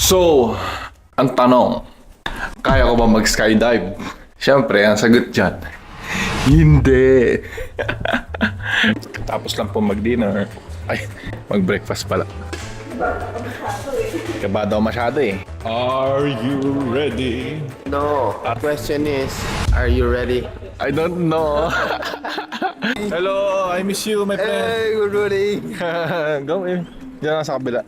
So, ang tanong, kaya ko ba mag-skydive? Siyempre, ang sagot dyan, hindi. Tapos lang po mag-dinner. Ay, mag-breakfast pala. Kabado ako masyado eh. Are you ready? No. Question is, are you ready? I don't know. Hello, I miss you, my friend. Hey, good morning. Go eh. Diyan lang sa kabila.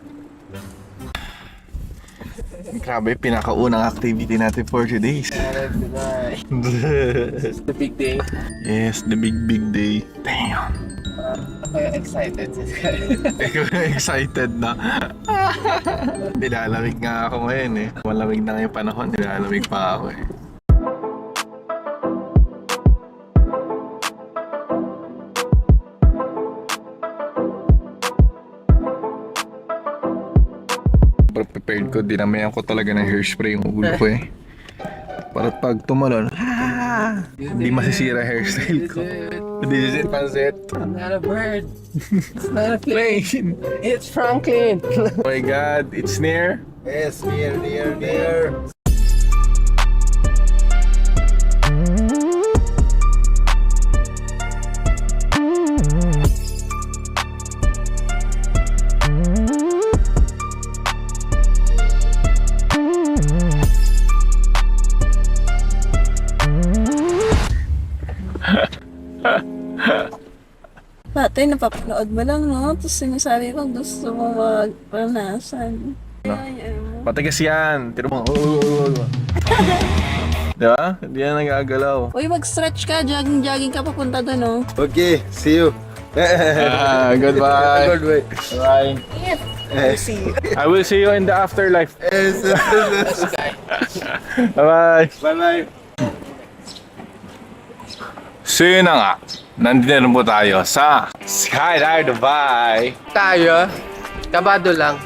Grabe, pinakaunang activity natin for today's. The big day. Yes, the big day. Damn. I'm excited. Excited na. Nilalamig nga ako ngayon eh. Malamig na ngayong panahon, nilalamig pa ako eh. Prepared ko, dinamayan ko talaga ng hairspray yung ulo ko eh. Para pag tumalon, hindi masisira hairstyle ko. This is it, pansit. Not a bird. It's not a Plane. It's Franklin. Oh my god, it's near. Yes, near. Dati napapanood mo lang, no? Tapos sinasabi ko gusto mo mag-ranasan. Patigas yan. Tiro mo. Diba? Hindi yan nagagalaw. Uy, mag-stretch ka. Jogging ka papunta doon, no? Okay, see you. Goodbye. Goodbye. Bye. See you. I will see you in the afterlife. Yes. Bye-bye. Bye-bye. So yun na nga. Nandito na po tayo sa Skydive Dubai. Tayo, kabado lang.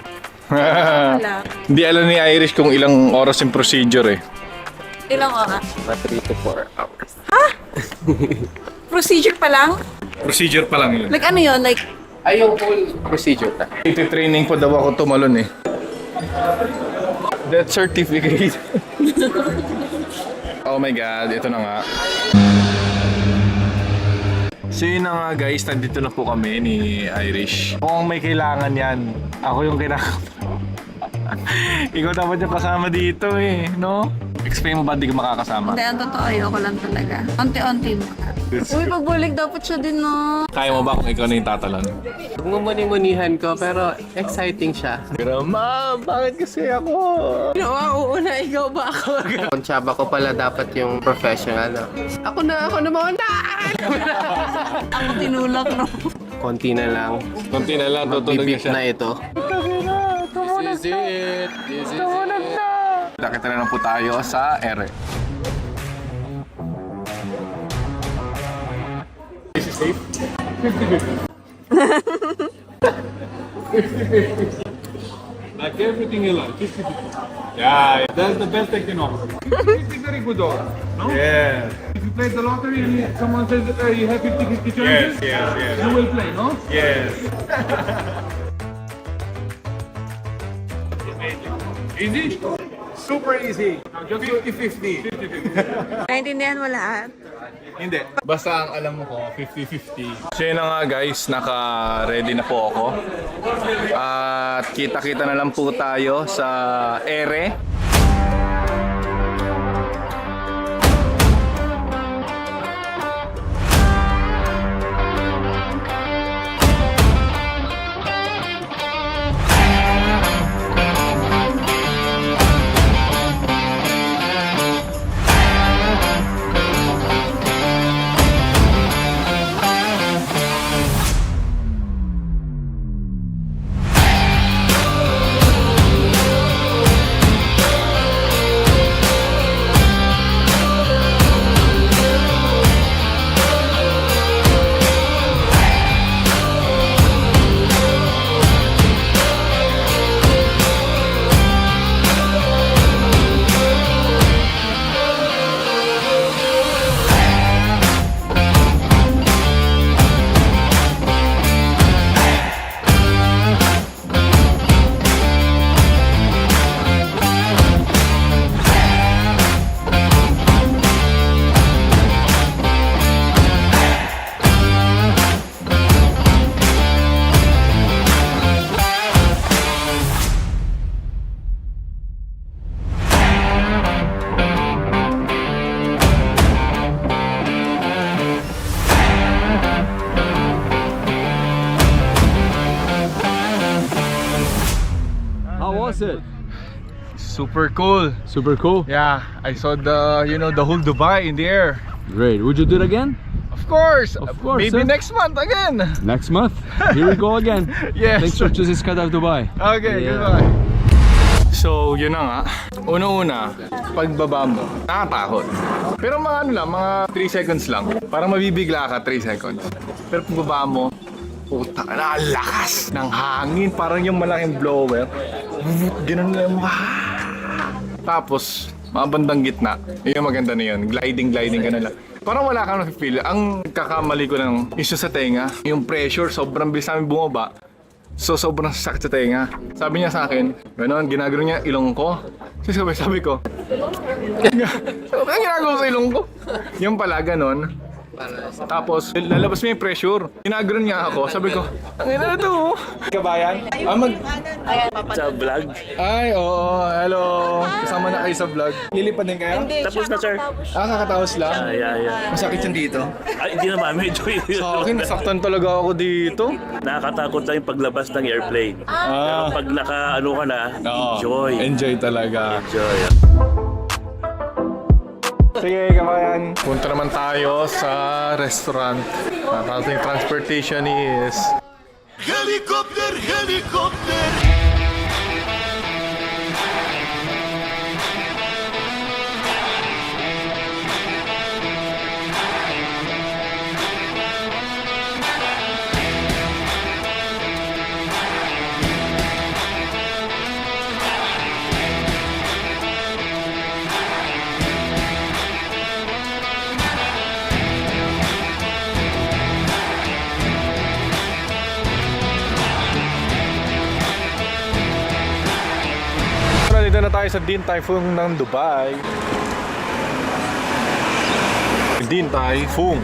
Wala. Hindi alam ni Irish kung ilang oras yung procedure eh. Ilang oras? 3 to 4 hours. Procedure pa lang? Procedure pa lang yun. Like ano yun? Like, Ay, yung whole procedure na. Iti-training po daw ako tumalon eh. That certificate. Oh my god, ito na nga. So yun na nga guys, nandito na po kami ni Irish. Kung may kailangan yan, ako yung kailangan. Ikaw dapat yung kasama dito eh, no? Explain mo ba di ka makakasama? hindi, ang totoo, ayoko lang talaga. Unti-unti mo. Uy, pagbulig dapat siya din, no? Kaya mo ba kung ikaw na yung tatalon? Mumuni-munihan ko, pero exciting siya. Pero ma'am, bakit kasi ako? Uuna, ikaw ba ako? Konsyaba ko pala dapat yung professional. No? Ako na mauna! Ako tinulak, no? Konti na lang. Konti na lang, tutulog na Bibip siya. na ito. This is it. This is it. Nakita na lang po tayo sa ere. This is safe? 50-50. Like everything you like, 50-50. Yeah, that's the best I can offer. It's very good offer, no? Yeah. If you play the lottery and someone says you have 50-50 chances, yes. You will play, no? Yes. Easy? Super easy. Just 50-50. Naintindihan mo lahat? Hindi. Basta ang alam mo ko, 50-50. So yun na nga guys, naka-ready na po ako. At kita-kita na lang po tayo sa ere. super cool. Super cool. Yeah, I saw the, you know, the whole Dubai in the air. Great. Would you do it again? Of course, course, maybe sir. next month again. Next month. Here we go again. Yes. Thanks for choosing Skydive Dubai. Okay, Yeah. goodbye. So, yun na nga. Una-una, pagbaba mo, nakakatakot. Pero mga ano lang, mga 3 seconds lang. Parang mabibigla ka 3 seconds. Pero pagbaba mo, puta, ang lakas ng hangin. Parang yung malaking blower. Ganun lang. Tapos, mga bandang gitna. Yun yung maganda na yun. Gliding ka na lang. Parang wala kang na-feel. Ang kakamali ko lang, issue sa tenga. Yung pressure, sobrang bilis namin bumaba. So, sobrang sakit sa tenga. Sabi niya sa akin, gano'n, ginagano niya ilong ko. Sabi ko, ano ginagawa sa ilong ko? Yung pala, gano'n. Tapos, lalabas mo yung pressure. Ginagano niya ako. Sabi ko, ang ina na to. Kabayan? Sa vlog. Ay, oo. Hello. Kasama na kayo sa vlog. Lilipad din kayo? Tapos na, sir. Kakataos lang? Yeah. Masakit yan dito. Ay, hindi naman. Medyo Sa akin, nasaktan talaga ako dito. nakakatakot lang yung paglabas ng airplane. Pero pag naka-ano ka na, enjoy. Enjoy talaga. Enjoy. Sige, kabayan. Punta naman tayo sa restaurant. Ang ating transportation is... Helicopter, helicopter. Dito na tayo sa Din Tai Fung ng Dubai. Din Tai Fung.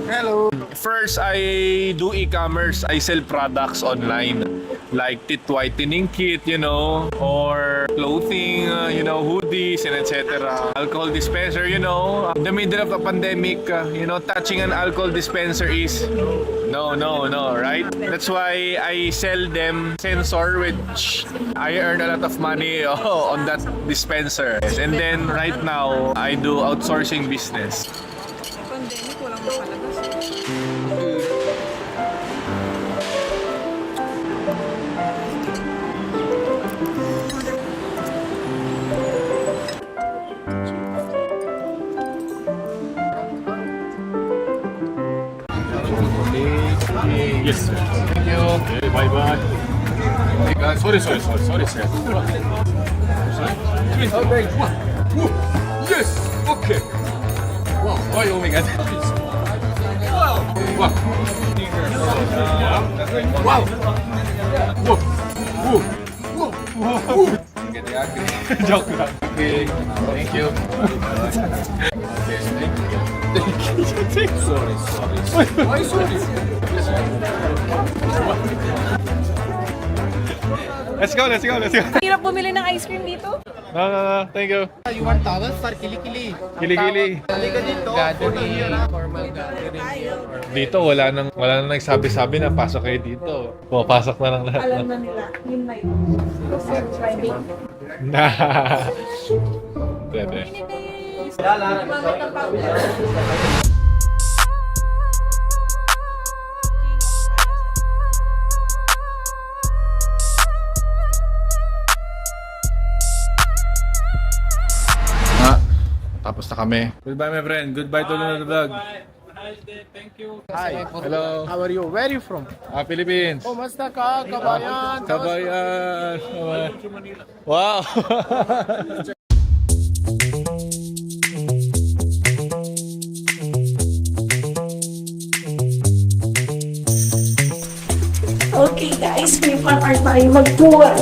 Hello. First, I do e-commerce. I sell products online. Like teeth whitening kit, you know, or clothing, you know, hoodies and etc. Alcohol dispenser, you know. In the middle of the pandemic, you know, touching an alcohol dispenser is no, right? That's why I sell them sensor, which I earn a lot of money on that dispenser. And then right now, I do outsourcing business. Pandemic, walang makalabas. Yes, sir. Thank you. Okay, bye-bye. Sorry, sir. Okay. Yes. Okay. Wow. Oh my God. Wow. Wow. Wow. Joke lang. Okay. Thank you. Okay. Thank you. Sorry. Why sorry? Let's go. Hirap bumili ng ice cream dito. No. Thank you. You want towels for kilikili? Kilikili. Halika dito. Gathering. Formal gathering. Dito wala nang nagsabi-sabi na pasok kayo dito. Pumapasok na lang lahat. Alam na nila. Yun na yun. Friday. Pwede. Tapos na kami. Goodbye, my friend. Goodbye to the vlog. Thank you. Hi. Hello. How are you? Where are you from? Philippines. Kumusta ka, kabayan? Kabayan. Wow. Okay guys, may part tayo mag-tour.